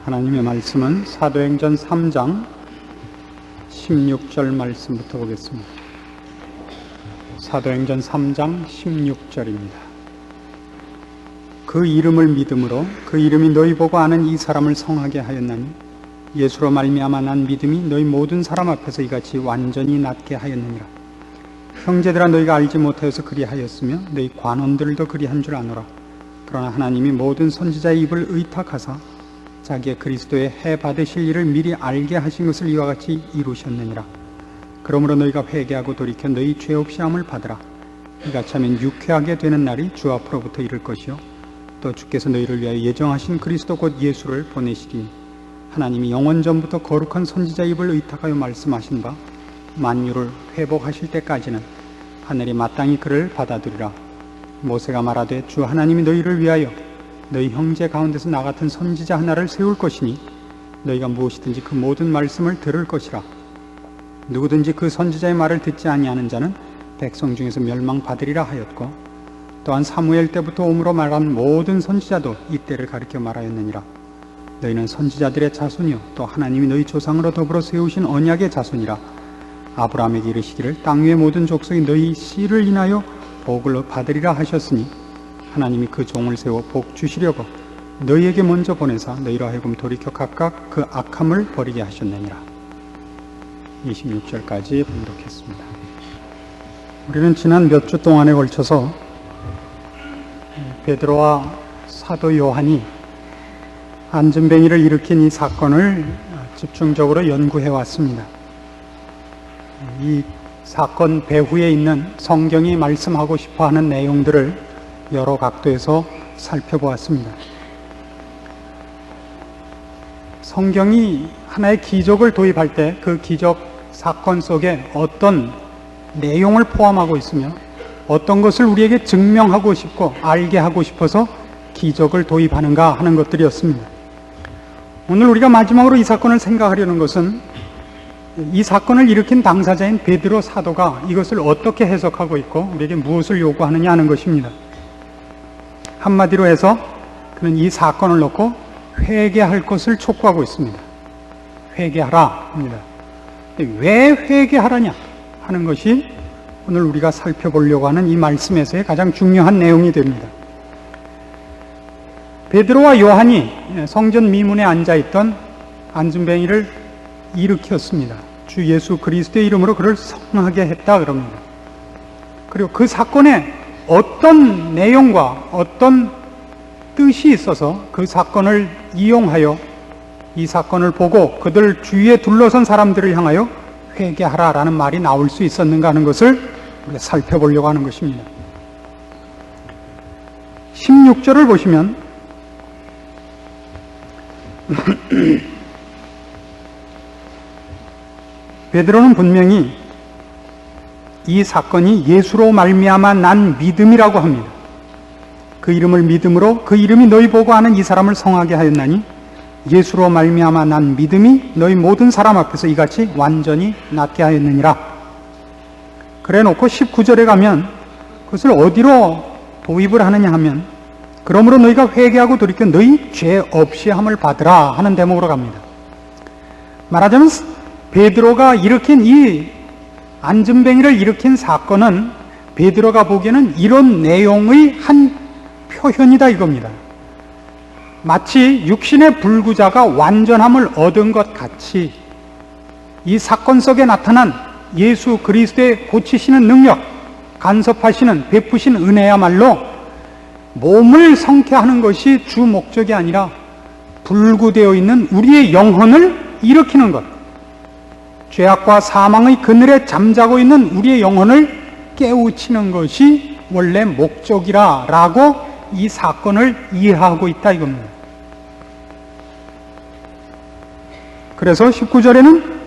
하나님의 말씀은 사도행전 3장 16절 말씀부터 보겠습니다. 사도행전 3장 16절입니다. 그 이름을 믿음으로 그 이름이 너희 보고 아는 이 사람을 성하게 하였나니 예수로 말미암아 난 믿음이 너희 모든 사람 앞에서 이같이 완전히 낫게 하였느니라. 형제들아, 너희가 알지 못하여서 그리하였으며 너희 관원들도 그리한 줄 아노라. 그러나 하나님이 모든 선지자의 입을 의탁하사 자기의 그리스도의 해 받으실 일을 미리 알게 하신 것을 이와 같이 이루셨느니라. 그러므로 너희가 회개하고 돌이켜 너희 죄 없이 함을 받으라. 이같이 하면 유쾌하게 되는 날이 주 앞으로부터 이를 것이요 또 주께서 너희를 위하여 예정하신 그리스도 곧 예수를 보내시리니 하나님이 영원 전부터 거룩한 선지자 입을 의탁하여 말씀하신 바 만유를 회복하실 때까지는 하늘이 마땅히 그를 받아들이라. 모세가 말하되 주 하나님이 너희를 위하여 너희 형제 가운데서 나 같은 선지자 하나를 세울 것이니 너희가 무엇이든지 그 모든 말씀을 들을 것이라. 누구든지 그 선지자의 말을 듣지 아니하는 자는 백성 중에서 멸망받으리라 하였고, 또한 사무엘 때부터 오므로 말한 모든 선지자도 이때를 가리켜 말하였느니라. 너희는 선지자들의 자손이요 또 하나님이 너희 조상으로 더불어 세우신 언약의 자손이라. 아브라함에게 이르시기를 땅 위의 모든 족속이 너희 씨를 인하여 복을 받으리라 하셨으니 하나님이 그 종을 세워 복 주시려고 너희에게 먼저 보내사 너희로 하여금 돌이켜 각각 그 악함을 버리게 하셨느니라. 26절까지 봉독했습니다. 우리는 지난 몇 주 동안에 걸쳐서 베드로와 사도 요한이 안전뱅이를 일으킨 이 사건을 집중적으로 연구해 왔습니다. 이 사건 배후에 있는 성경이 말씀하고 싶어하는 내용들을 여러 각도에서 살펴보았습니다. 성경이 하나의 기적을 도입할 때 그 기적 사건 속에 어떤 내용을 포함하고 있으며 어떤 것을 우리에게 증명하고 싶고 알게 하고 싶어서 기적을 도입하는가 하는 것들이었습니다. 오늘 우리가 마지막으로 이 사건을 생각하려는 것은 이 사건을 일으킨 당사자인 베드로 사도가 이것을 어떻게 해석하고 있고 우리에게 무엇을 요구하느냐 하는 것입니다. 한마디로 해서 그는 이 사건을 놓고 회개할 것을 촉구하고 있습니다. 회개하라 합니다. 왜 회개하라냐 하는 것이 오늘 우리가 살펴보려고 하는 이 말씀에서의 가장 중요한 내용이 됩니다. 베드로와 요한이 성전 미문에 앉아있던 안전뱅이를 일으켰습니다. 주 예수 그리스도의 이름으로 그를 성하게 했다 그럽니다. 그리고 그 사건에 어떤 내용과 어떤 뜻이 있어서 그 사건을 이용하여 이 사건을 보고 그들 주위에 둘러선 사람들을 향하여 회개하라라는 말이 나올 수 있었는가 하는 것을 우리가 살펴보려고 하는 것입니다. 16절을 보시면 베드로는 분명히 이 사건이 예수로 말미암아 난 믿음이라고 합니다. 그 이름을 믿음으로 그 이름이 너희 보고 아는 이 사람을 성하게 하였나니 예수로 말미암아 난 믿음이 너희 모든 사람 앞에서 이같이 완전히 낫게 하였느니라. 그래 놓고 19절에 가면 그것을 어디로 도입을 하느냐 하면 그러므로 너희가 회개하고 돌이켜 너희 죄 없이 함을 받으라 하는 대목으로 갑니다. 말하자면 베드로가 일으킨 이 안전뱅이를 일으킨 사건은 베드로가 보기에는 이런 내용의 한 표현이다 이겁니다. 마치 육신의 불구자가 완전함을 얻은 것 같이 이 사건 속에 나타난 예수 그리스도의 고치시는 능력, 간섭하시는 베푸신 은혜야말로 몸을 성쾌하는 것이 주 목적이 아니라 불구되어 있는 우리의 영혼을 일으키는 것, 죄악과 사망의 그늘에 잠자고 있는 우리의 영혼을 깨우치는 것이 원래 목적이라고 이 사건을 이해하고 있다 이겁니다. 그래서 19절에는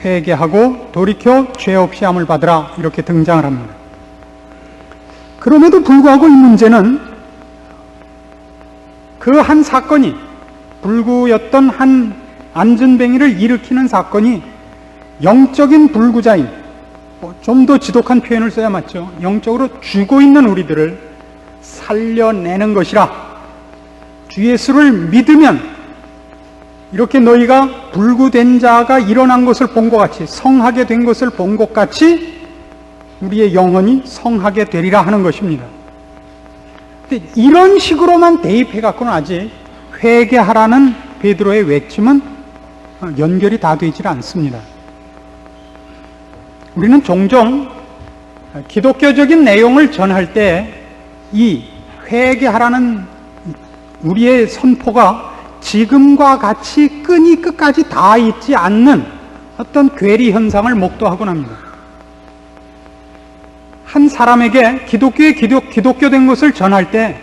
회개하고 돌이켜 죄 없이 함을 받으라 이렇게 등장을 합니다. 그럼에도 불구하고 이 문제는 그 한 사건이 불구였던 한 안전뱅이를 일으키는 사건이 영적인 불구자인, 좀 더 지독한 표현을 써야 맞죠. 영적으로 죽어 있는 우리들을 살려내는 것이라. 주 예수를 믿으면 이렇게 너희가 불구된 자가 일어난 것을 본 것 같이, 성하게 된 것을 본 것 같이 우리의 영혼이 성하게 되리라 하는 것입니다. 근데 이런 식으로만 대입해 갖고는 아직 회개하라는 베드로의 외침은 연결이 다 되질 않습니다. 우리는 종종 기독교적인 내용을 전할 때 이 회개하라는 우리의 선포가 지금과 같이 끈이 끝까지 닿아 있지 않는 어떤 괴리 현상을 목도하곤 합니다. 한 사람에게 기독교된 것을 전할 때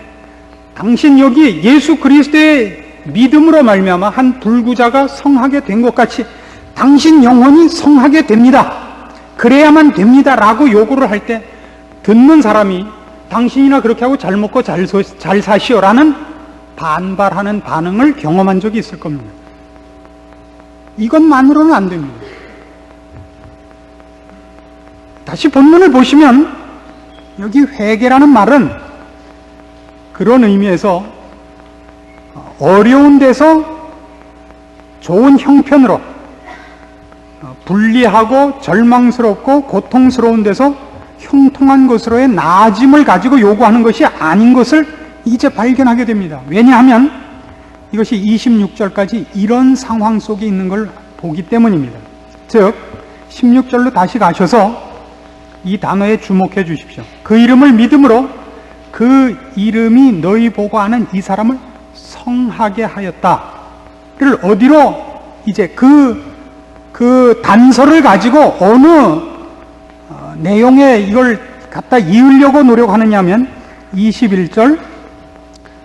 당신 여기 예수 그리스도의 믿음으로 말미암아 한 불구자가 성하게 된 것 같이 당신 영혼이 성하게 됩니다. 그래야만 됩니다. 라고 요구를 할 때 듣는 사람이 당신이나 그렇게 하고 잘 먹고 잘 사시오라는 반발하는 반응을 경험한 적이 있을 겁니다. 이것만으로는 안 됩니다. 다시 본문을 보시면 여기 회개라는 말은 그런 의미에서 어려운 데서 좋은 형편으로 불리하고 절망스럽고 고통스러운 데서 형통한 것으로의 나아짐을 가지고 요구하는 것이 아닌 것을 이제 발견하게 됩니다. 왜냐하면 이것이 26절까지 이런 상황 속에 있는 걸 보기 때문입니다. 즉 16절로 다시 가셔서 이 단어에 주목해 주십시오. 그 이름을 믿음으로 그 이름이 너희 보고 아는 이 사람을 성하게 하였다를 어디로 이제 그 단서를 가지고 어느 내용에 이걸 갖다 이으려고 노력하느냐 하면 21절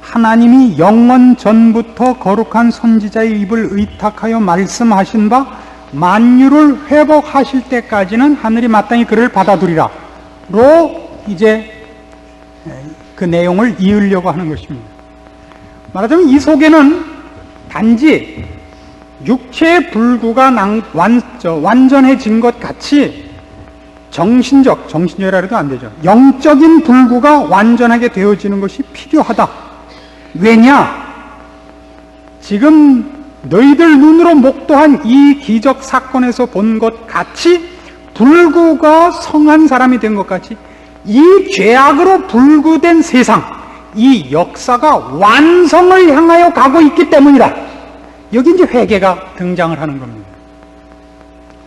하나님이 영원 전부터 거룩한 선지자의 입을 의탁하여 말씀하신 바 만유를 회복하실 때까지는 하늘이 마땅히 그를 받아두리라 로 이제 그 내용을 이으려고 하는 것입니다. 말하자면 이 속에는 단지 육체의 불구가 완전해진 것 같이 정신적이라 해도 안 되죠. 영적인 불구가 완전하게 되어지는 것이 필요하다. 왜냐? 지금 너희들 눈으로 목도한 이 기적 사건에서 본 것 같이 불구가 성한 사람이 된 것 같이 이 죄악으로 불구된 세상, 이 역사가 완성을 향하여 가고 있기 때문이다. 여기 이제 회개가 등장을 하는 겁니다.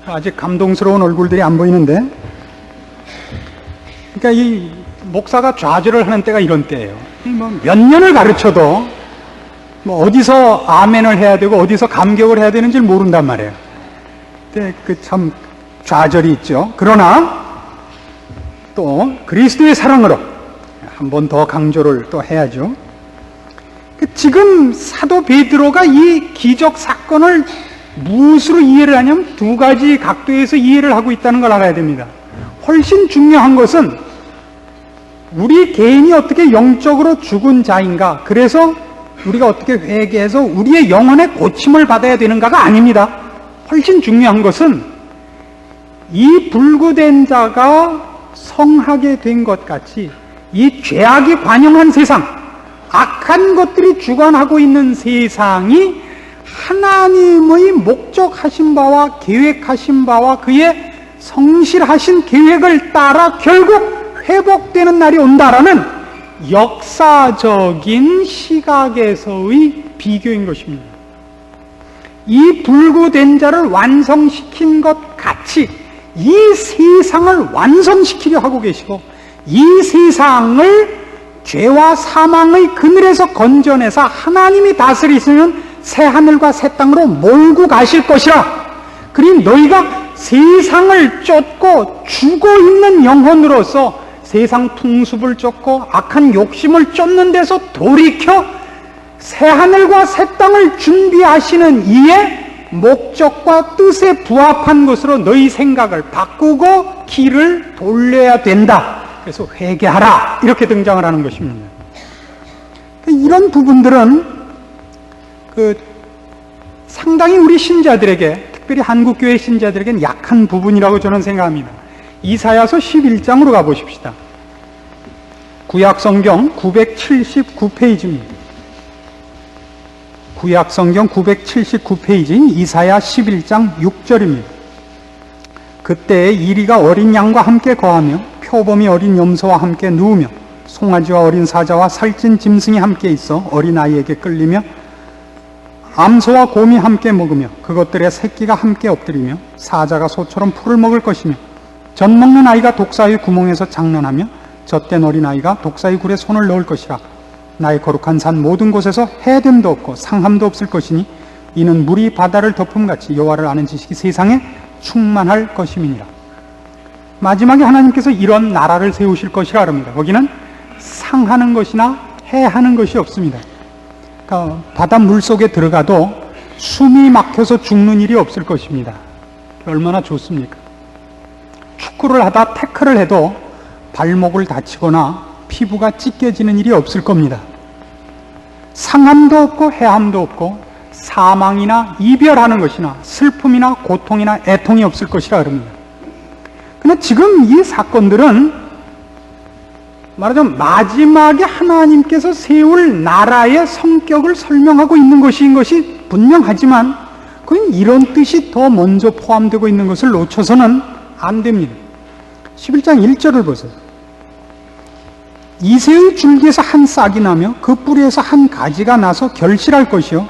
아직 감동스러운 얼굴들이 안 보이는데, 그러니까 이 목사가 좌절을 하는 때가 이런 때예요. 몇 년을 가르쳐도 어디서 아멘을 해야 되고 어디서 감격을 해야 되는지 모른단 말이에요. 근데 그 참 좌절이 있죠. 그러나 또 그리스도의 사랑으로 한 번 더 강조를 또 해야죠. 지금 사도 베드로가 이 기적 사건을 무엇으로 이해를 하냐면 두 가지 각도에서 이해를 하고 있다는 걸 알아야 됩니다. 훨씬 중요한 것은 우리 개인이 어떻게 영적으로 죽은 자인가, 그래서 우리가 어떻게 회개해서 우리의 영혼의 고침을 받아야 되는가가 아닙니다. 훨씬 중요한 것은 이 불구된 자가 성하게 된 것 같이 이 죄악이 관영한 세상, 악한 것들이 주관하고 있는 세상이 하나님의 목적하신 바와 계획하신 바와 그의 성실하신 계획을 따라 결국 회복되는 날이 온다라는 역사적인 시각에서의 비교인 것입니다. 이 불구된 자를 완성시킨 것 같이 이 세상을 완성시키려 하고 계시고 이 세상을 죄와 사망의 그늘에서 건져내서 하나님이 다스리시는 새 하늘과 새 땅으로 몰고 가실 것이라. 그리고 너희가 세상을 쫓고 죽어 있는 영혼으로서 세상 풍습을 쫓고 악한 욕심을 쫓는 데서 돌이켜 새 하늘과 새 땅을 준비하시는 이의 목적과 뜻에 부합한 것으로 너희 생각을 바꾸고 길을 돌려야 된다. 그래서 회개하라, 이렇게 등장을 하는 것입니다. 이런 부분들은 상당히 우리 신자들에게, 특별히 한국교회 신자들에게는 약한 부분이라고 저는 생각합니다. 이사야서 11장으로 가보십시다. 구약성경 979페이지입니다. 구약성경 979페이지인 이사야 11장 6절입니다. 그때 이리가 어린 양과 함께 거하며 표범이 어린 염소와 함께 누우며 송아지와 어린 사자와 살찐 짐승이 함께 있어 어린아이에게 끌리며 암소와 곰이 함께 먹으며 그것들의 새끼가 함께 엎드리며 사자가 소처럼 풀을 먹을 것이며 젖 먹는 아이가 독사의 구멍에서 장난하며 젖된 어린아이가 독사의 굴에 손을 넣을 것이라. 나의 거룩한 산 모든 곳에서 해됨도 없고 상함도 없을 것이니 이는 물이 바다를 덮음같이 여호와를 아는 지식이 세상에 충만할 것임이니라. 마지막에 하나님께서 이런 나라를 세우실 것이라 합니다. 거기는 상하는 것이나 해하는 것이 없습니다. 그러니까 바다 물속에 들어가도 숨이 막혀서 죽는 일이 없을 것입니다. 얼마나 좋습니까? 축구를 하다 태클을 해도 발목을 다치거나 피부가 찢겨지는 일이 없을 겁니다. 상함도 없고 해함도 없고 사망이나 이별하는 것이나 슬픔이나 고통이나 애통이 없을 것이라 그럽니다. 그러나 지금 이 사건들은 말하자면 마지막에 하나님께서 세울 나라의 성격을 설명하고 있는 것인 것이 분명하지만 그건 이런 뜻이 더 먼저 포함되고 있는 것을 놓쳐서는 안 됩니다. 11장 1절을 보세요. 이새의 줄기에서 한 싹이 나며 그 뿌리에서 한 가지가 나서 결실할 것이요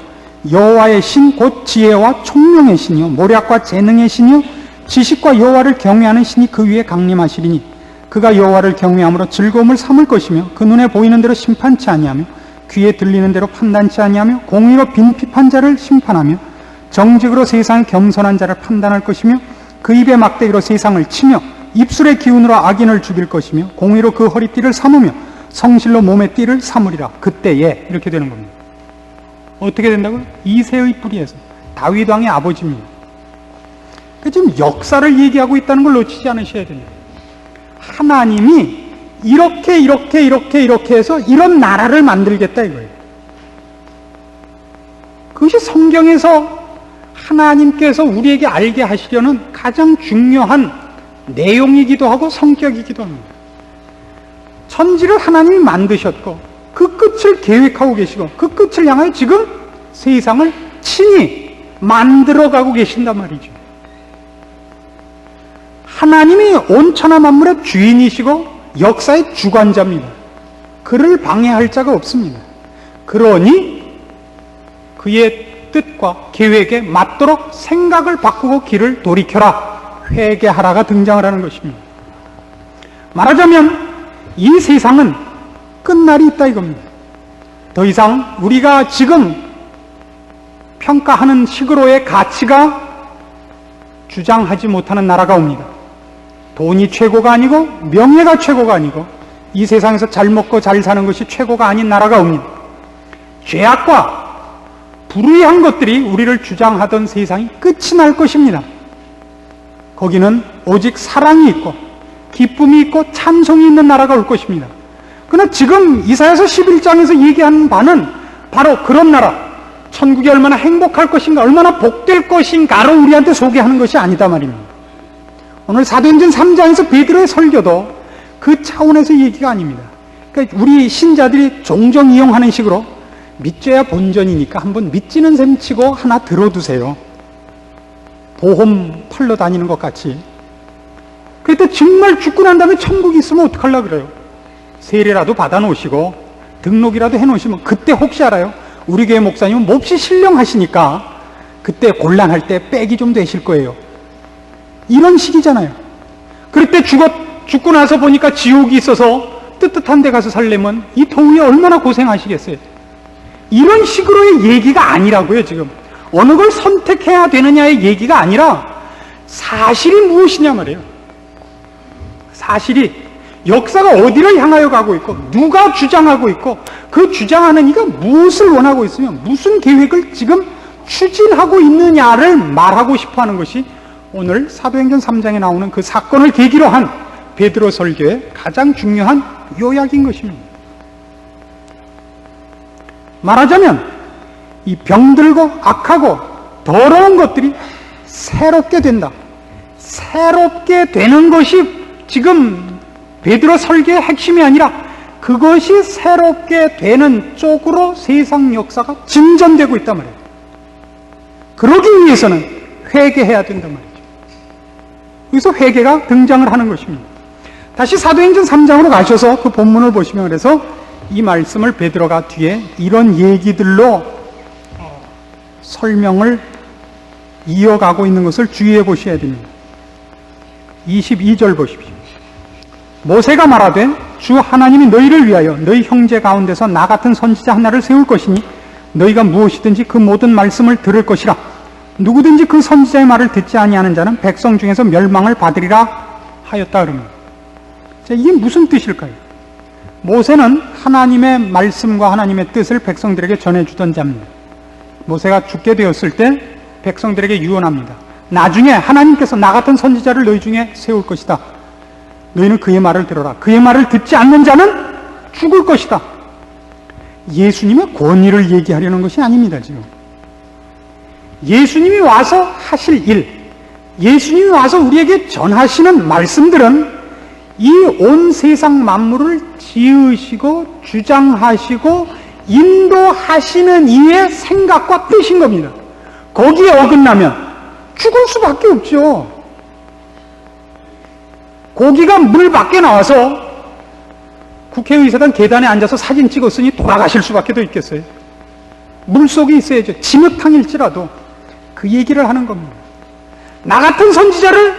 여호와의 신 곧 지혜와 총명의 신이요 모략과 재능의 신이요 지식과 여호와를 경외하는 신이 그 위에 강림하시리니 그가 여호와를 경외함으로 즐거움을 삼을 것이며 그 눈에 보이는 대로 심판치 아니하며 귀에 들리는 대로 판단치 아니하며 공의로 빈핍한 자를 심판하며 정직으로 세상의 겸손한 자를 판단할 것이며 그 입의 막대기로 세상을 치며 입술의 기운으로 악인을 죽일 것이며 공의로 그 허리띠를 삼으며 성실로 몸의 띠를 삼으리라. 그때에 이렇게 되는 겁니다. 어떻게 된다고요? 이새의 뿌리에서 다윗 왕의 아버지입니다. 지금 역사를 얘기하고 있다는 걸 놓치지 않으셔야 됩니다. 하나님이 이렇게 해서 이런 나라를 만들겠다 이거예요. 그것이 성경에서 하나님께서 우리에게 알게 하시려는 가장 중요한 내용이기도 하고 성격이기도 합니다. 천지를 하나님이 만드셨고 그 끝을 계획하고 계시고 그 끝을 향하여 지금 세상을 친히 만들어가고 계신단 말이죠. 하나님이 온천하 만물의 주인이시고 역사의 주관자입니다. 그를 방해할 자가 없습니다. 그러니 그의 뜻과 계획에 맞도록 생각을 바꾸고 길을 돌이켜라, 회개하라가 등장을 하는 것입니다. 말하자면 이 세상은 끝날이 있다 이겁니다. 더 이상 우리가 지금 평가하는 식으로의 가치가 주장하지 못하는 나라가 옵니다. 돈이 최고가 아니고 명예가 최고가 아니고 이 세상에서 잘 먹고 잘 사는 것이 최고가 아닌 나라가 옵니다. 죄악과 불의한 것들이 우리를 주장하던 세상이 끝이 날 것입니다. 거기는 오직 사랑이 있고 기쁨이 있고 찬송이 있는 나라가 올 것입니다. 그러나 지금 이사야서 11장에서 얘기하는 바는 바로 그런 나라, 천국이 얼마나 행복할 것인가, 얼마나 복될 것인가를 우리한테 소개하는 것이 아니다 말입니다. 오늘 사도행전 3장에서 베드로의 설교도 그 차원에서 얘기가 아닙니다. 그러니까 우리 신자들이 종종 이용하는 식으로 믿져야 본전이니까 한번 믿지는 셈 치고 하나 들어두세요. 보험 팔러 다니는 것 같이. 그때 정말 죽고 난 다음에 천국이 있으면 어떡하려고 그래요? 세례라도 받아놓으시고 등록이라도 해놓으시면 그때 혹시 알아요? 우리 교회 목사님은 몹시 신령하시니까 그때 곤란할 때 빽이 좀 되실 거예요. 이런 식이잖아요. 그럴 때 죽고 나서 보니까 지옥이 있어서 뜨뜻한 데 가서 살려면 이 더위에 얼마나 고생하시겠어요? 이런 식으로의 얘기가 아니라고요. 지금 어느 걸 선택해야 되느냐의 얘기가 아니라 사실이 무엇이냐 말이에요. 사실이 역사가 어디를 향하여 가고 있고 누가 주장하고 있고 그 주장하는 이가 무엇을 원하고 있으며 무슨 계획을 지금 추진하고 있느냐를 말하고 싶어하는 것이 오늘 사도행전 3장에 나오는 그 사건을 계기로 한 베드로 설교의 가장 중요한 요약인 것입니다. 말하자면 이 병들고 악하고 더러운 것들이 새롭게 된다. 새롭게 되는 것이 지금 베드로 설교의 핵심이 아니라 그것이 새롭게 되는 쪽으로 세상 역사가 진전되고 있단 말이에요. 그러기 위해서는 회개해야 된단 말이죠. 여기서 회개가 등장을 하는 것입니다. 다시 사도행전 3장으로 가셔서 그 본문을 보시면, 그래서 이 말씀을 베드로가 뒤에 이런 얘기들로 설명을 이어가고 있는 것을 주의해 보셔야 됩니다. 22절 보십시오. 모세가 말하되 주 하나님이 너희를 위하여 너희 형제 가운데서 나 같은 선지자 하나를 세울 것이니 너희가 무엇이든지 그 모든 말씀을 들을 것이라. 누구든지 그 선지자의 말을 듣지 아니하는 자는 백성 중에서 멸망을 받으리라 하였다 그럽니다. 자, 이게 무슨 뜻일까요? 모세는 하나님의 말씀과 하나님의 뜻을 백성들에게 전해주던 자입니다. 모세가 죽게 되었을 때 백성들에게 유언합니다. 나중에 하나님께서 나 같은 선지자를 너희 중에 세울 것이다. 너희는 그의 말을 들어라. 그의 말을 듣지 않는 자는 죽을 것이다. 예수님의 권위를 얘기하려는 것이 아닙니다, 지금. 예수님이 와서 하실 일, 예수님이 와서 우리에게 전하시는 말씀들은 이 온 세상 만물을 지으시고 주장하시고 인도하시는 이의 생각과 뜻인 겁니다. 거기에 어긋나면 죽을 수밖에 없죠. 고기가 물 밖에 나와서 국회의사당 계단에 앉아서 사진 찍었으니 돌아가실 수밖에 더 있겠어요. 물 속에 있어야죠. 진흙탕일지라도. 그 얘기를 하는 겁니다. 나 같은 선지자를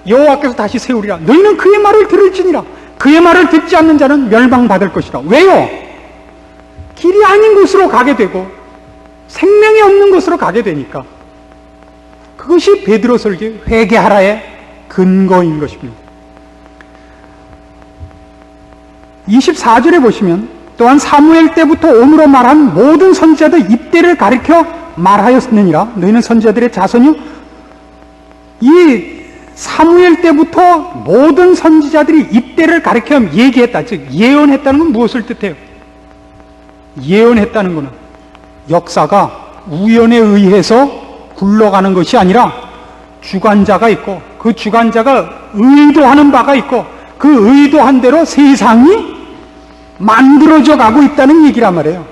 여호와께서 다시 세우리라. 너희는 그의 말을 들을지니라. 그의 말을 듣지 않는 자는 멸망받을 것이라. 왜요? 길이 아닌 곳으로 가게 되고 생명이 없는 곳으로 가게 되니까. 그것이 베드로 설교의 회개하라의 근거인 것입니다. 24절에 보시면 또한 사무엘 때부터 오므로 말한 모든 선지자들 입대를 가리켜 말하였느니라. 너희는 선지자들의 자손이요. 이 사무엘 때부터 모든 선지자들이 입대를 가리켜 얘기했다. 즉 예언했다는 건 무엇을 뜻해요? 예언했다는 것은 역사가 우연에 의해서 굴러가는 것이 아니라 주관자가 있고 그 주관자가 의도하는 바가 있고 그 의도한 대로 세상이 만들어져 가고 있다는 얘기란 말이에요.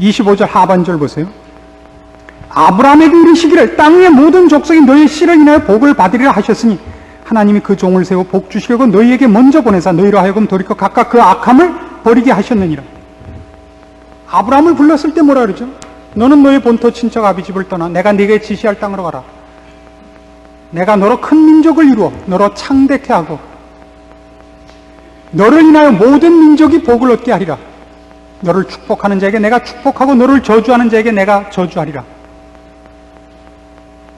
25절 하반절 보세요. 아브라함에게 이르시기를 땅 위의 모든 족속이 너희 씨를 인하여 복을 받으리라 하셨으니 하나님이 그 종을 세워 복 주시려고 너희에게 먼저 보내사 너희로 하여금 돌이켜 각각 그 악함을 버리게 하셨느니라. 아브라함을 불렀을 때 뭐라 그러죠? 너는 너의 본토 친척 아비집을 떠나 내가 네게 지시할 땅으로 가라. 내가 너로 큰 민족을 이루어 너로 창대케 하고 너를 인하여 모든 민족이 복을 얻게 하리라. 너를 축복하는 자에게 내가 축복하고 너를 저주하는 자에게 내가 저주하리라.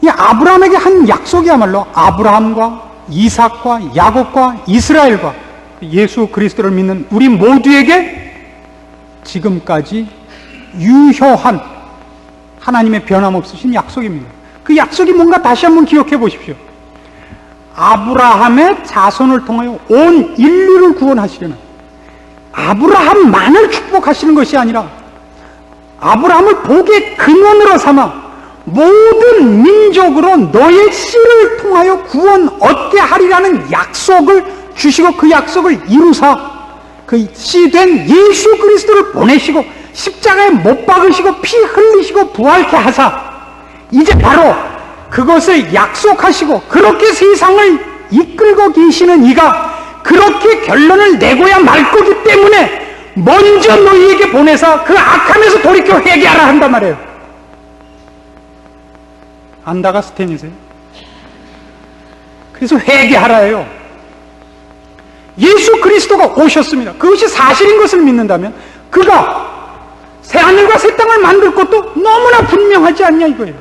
이 아브라함에게 한 약속이야말로 아브라함과 이삭과 야곱과 이스라엘과 예수 그리스도를 믿는 우리 모두에게 지금까지 유효한 하나님의 변함없으신 약속입니다. 그 약속이 뭔가 다시 한번 기억해 보십시오. 아브라함의 자손을 통하여 온 인류를 구원하시려는, 아브라함만을 축복하시는 것이 아니라 아브라함을 복의 근원으로 삼아 모든 민족으로 너의 씨를 통하여 구원 얻게 하리라는 약속을 주시고 그 약속을 이루사 그 씨 된 예수 그리스도를 보내시고 십자가에 못 박으시고 피 흘리시고 부활케 하사 이제 바로 그것을 약속하시고 그렇게 세상을 이끌고 계시는 이가 그렇게 결론을 내고야 말 거기 때문에 먼저 너희에게 보내서 그 악함에서 돌이켜 회개하라 한단 말이에요. 안다가 스탠이세요? 그래서 회개하라예요. 예수 그리스도가 오셨습니다. 그것이 사실인 것을 믿는다면 그가 새하늘과 새 땅을 만들 것도 너무나 분명하지 않냐 이거예요.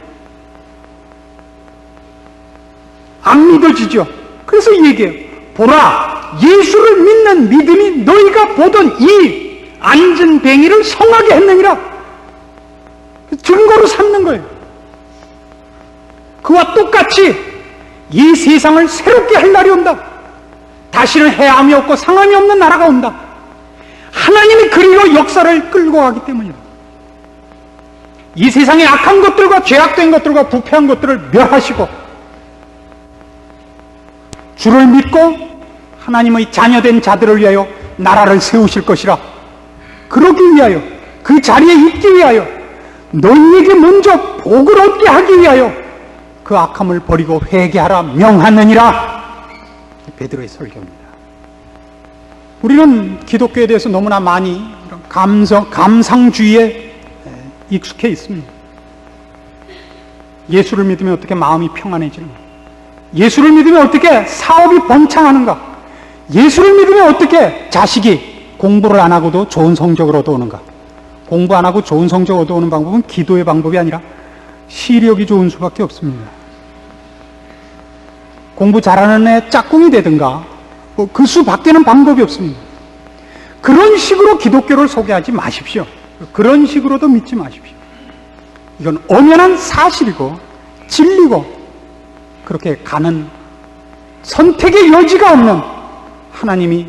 안 믿어지죠? 그래서 얘기해요. 보라, 예수를 믿는 믿음이 너희가 보던 이 앉은 뱅이를 성하게 했느니라. 증거로 삼는 거예요. 그와 똑같이 이 세상을 새롭게 할 날이 온다. 다시는 해함이 없고 상함이 없는 나라가 온다. 하나님이 그리로 역사를 끌고 가기 때문이다. 이 세상의 악한 것들과 죄악된 것들과 부패한 것들을 멸하시고 주를 믿고 하나님의 자녀된 자들을 위하여 나라를 세우실 것이라. 그러기 위하여, 그 자리에 있기 위하여, 너희에게 먼저 복을 얻게 하기 위하여 그 악함을 버리고 회개하라 명하느니라. 베드로의 설교입니다. 우리는 기독교에 대해서 너무나 많이 감상주의에 익숙해 있습니다. 예수를 믿으면 어떻게 마음이 평안해지는가? 예수를 믿으면 어떻게 사업이 번창하는가? 예수를 믿으면 어떻게 자식이 공부를 안 하고도 좋은 성적을 얻어오는가? 공부 안 하고 좋은 성적 얻어오는 방법은 기도의 방법이 아니라 시력이 좋은 수밖에 없습니다. 공부 잘하는 애 짝꿍이 되든가 그 수밖에는 방법이 없습니다. 그런 식으로 기독교를 소개하지 마십시오. 그런 식으로도 믿지 마십시오. 이건 엄연한 사실이고 진리고 그렇게 가는 선택의 여지가 없는 하나님이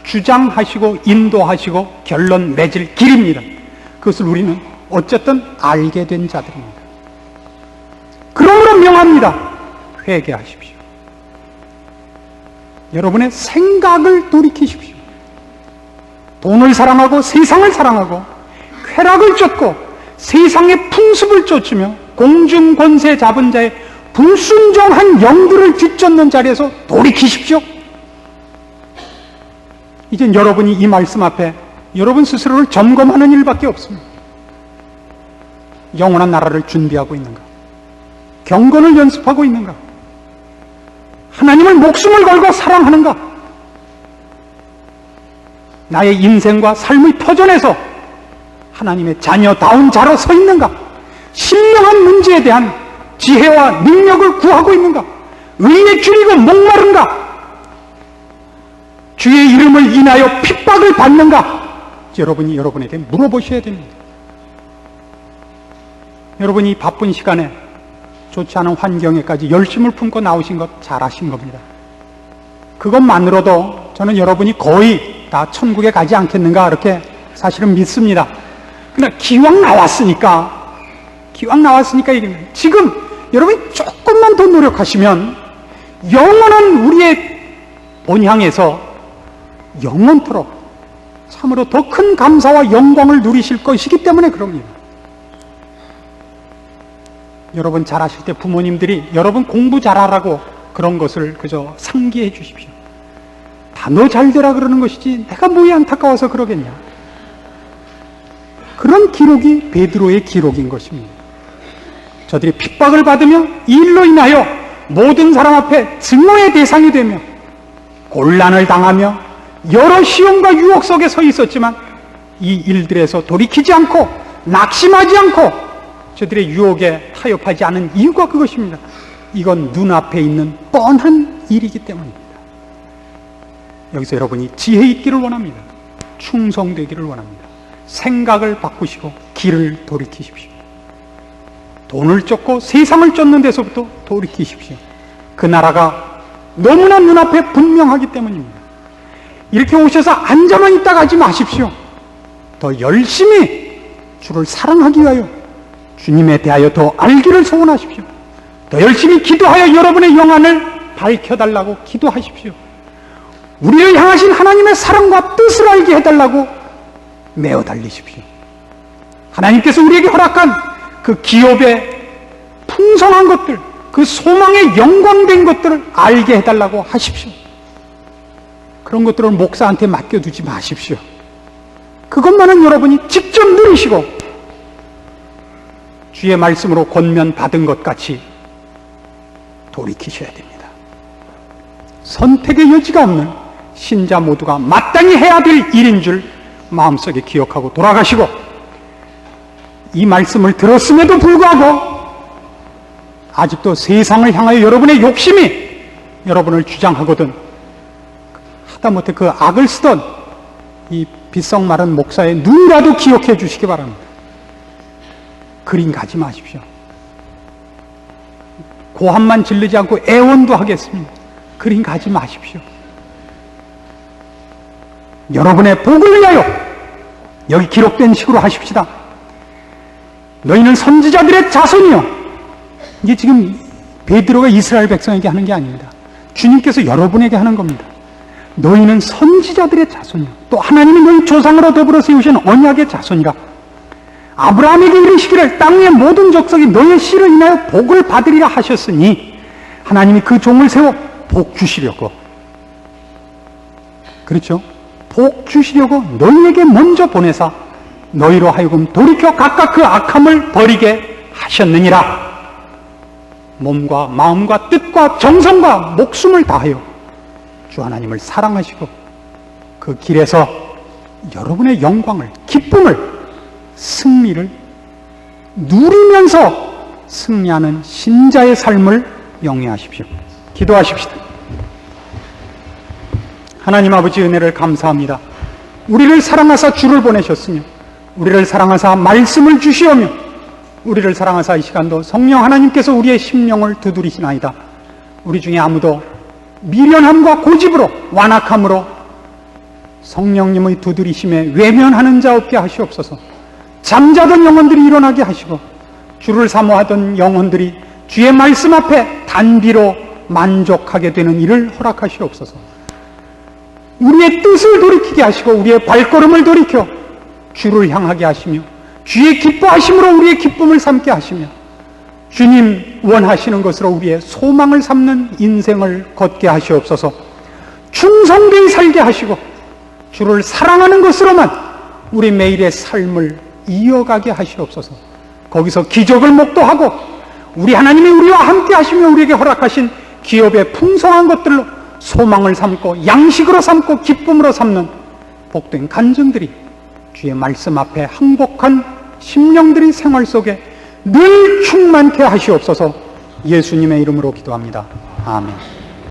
주장하시고 인도하시고 결론 맺을 길입니다. 그것을 우리는 어쨌든 알게 된 자들입니다. 그러므로 명합니다. 회개하십시오. 여러분의 생각을 돌이키십시오. 돈을 사랑하고 세상을 사랑하고 쾌락을 쫓고 세상의 풍습을 쫓으며 공중 권세 잡은 자의 불순종한 영들을 뒤쫓는 자리에서 돌이키십시오. 이젠 여러분이 이 말씀 앞에 여러분 스스로를 점검하는 일밖에 없습니다. 영원한 나라를 준비하고 있는가? 경건을 연습하고 있는가? 하나님을 목숨을 걸고 사랑하는가? 나의 인생과 삶의 터전에서 하나님의 자녀다운 자로 서 있는가? 신령한 문제에 대한 지혜와 능력을 구하고 있는가? 의에 줄이고 목마른가? 주의 이름을 인하여 핍박을 받는가? 여러분이 여러분에게 물어보셔야 됩니다. 여러분이 바쁜 시간에 좋지 않은 환경에까지 열심을 품고 나오신 것 잘하신 겁니다. 그것만으로도 저는 여러분이 거의 다 천국에 가지 않겠는가 이렇게 사실은 믿습니다. 그러나 기왕 나왔으니까 지금 여러분이 조금만 더 노력하시면 영원한 우리의 본향에서 영원토록 참으로 더 큰 감사와 영광을 누리실 것이기 때문에 그럽니다. 여러분 잘하실 때 부모님들이 여러분 공부 잘하라고 그런 것을 그저 상기해 주십시오. 다 너 잘되라 그러는 것이지 내가 뭐에 안타까워서 그러겠냐. 그런 기록이 베드로의 기록인 것입니다. 저들이 핍박을 받으며 이 일로 인하여 모든 사람 앞에 증오의 대상이 되며 곤란을 당하며 여러 시험과 유혹 속에 서 있었지만 이 일들에서 돌이키지 않고 낙심하지 않고 저들의 유혹에 타협하지 않은 이유가 그것입니다. 이건 눈앞에 있는 뻔한 일이기 때문입니다. 여기서 여러분이 지혜 있기를 원합니다. 충성되기를 원합니다. 생각을 바꾸시고 길을 돌이키십시오. 돈을 쫓고 세상을 쫓는 데서부터 돌이키십시오. 그 나라가 너무나 눈앞에 분명하기 때문입니다. 이렇게 오셔서 앉아만 있다 가지 마십시오. 더 열심히 주를 사랑하기 위하여 주님에 대하여 더 알기를 소원하십시오. 더 열심히 기도하여 여러분의 영안을 밝혀달라고 기도하십시오. 우리를 향하신 하나님의 사랑과 뜻을 알게 해달라고 매어 달리십시오. 하나님께서 우리에게 허락한 그 기업의 풍성한 것들, 그 소망의 영광된 것들을 알게 해달라고 하십시오. 그런 것들을 목사한테 맡겨두지 마십시오. 그것만은 여러분이 직접 누리시고 주의 말씀으로 권면 받은 것 같이 돌이키셔야 됩니다. 선택의 여지가 없는 신자 모두가 마땅히 해야 될 일인 줄 마음속에 기억하고 돌아가시고, 이 말씀을 들었음에도 불구하고 아직도 세상을 향하여 여러분의 욕심이 여러분을 주장하거든 하다못해 그 악을 쓰던 이 빗성 마른 목사의 눈이라도 기억해 주시기 바랍니다. 그림 가지 마십시오. 고함만 지르지 않고 애원도 하겠습니다. 그림 가지 마십시오. 여러분의 복을 위하여 여기 기록된 식으로 하십시다. 너희는 선지자들의 자손이요. 이게 지금 베드로가 이스라엘 백성에게 하는 게 아닙니다. 주님께서 여러분에게 하는 겁니다. 너희는 선지자들의 자손이야. 또 하나님이 너희 조상으로 더불어 세우신 언약의 자손이라. 아브라함에게 이르시기를 땅의 모든 족속이 너의 씨를 인하여 복을 받으리라 하셨으니 하나님이 그 종을 세워 복 주시려고, 그렇죠? 복 주시려고 너희에게 먼저 보내사 너희로 하여금 돌이켜 각각 그 악함을 버리게 하셨느니라. 몸과 마음과 뜻과 정성과 목숨을 다하여 주 하나님을 사랑하시고 그 길에서 여러분의 영광을, 기쁨을, 승리를 누리면서 승리하는 신자의 삶을 영위하십시오. 기도하십시다. 하나님 아버지, 은혜를 감사합니다. 우리를 사랑하사 주를 보내셨으며 우리를 사랑하사 말씀을 주시오며 우리를 사랑하사 이 시간도 성령 하나님께서 우리의 심령을 두드리시나이다. 우리 중에 아무도 미련함과 고집으로, 완악함으로 성령님의 두드리심에 외면하는 자 없게 하시옵소서. 잠자던 영혼들이 일어나게 하시고 주를 사모하던 영혼들이 주의 말씀 앞에 단비로 만족하게 되는 일을 허락하시옵소서. 우리의 뜻을 돌이키게 하시고 우리의 발걸음을 돌이켜 주를 향하게 하시며 주의 기뻐하심으로 우리의 기쁨을 삼게 하시며 주님 원하시는 것으로 우리의 소망을 삼는 인생을 걷게 하시옵소서. 충성되이 살게 하시고 주를 사랑하는 것으로만 우리 매일의 삶을 이어가게 하시옵소서. 거기서 기적을 목도하고 우리 하나님이 우리와 함께 하시며 우리에게 허락하신 기업의 풍성한 것들로 소망을 삼고 양식으로 삼고 기쁨으로 삼는 복된 간증들이 주의 말씀 앞에 항복한 심령들의 생활 속에 늘 충만케 하시옵소서. 예수님의 이름으로 기도합니다. 아멘.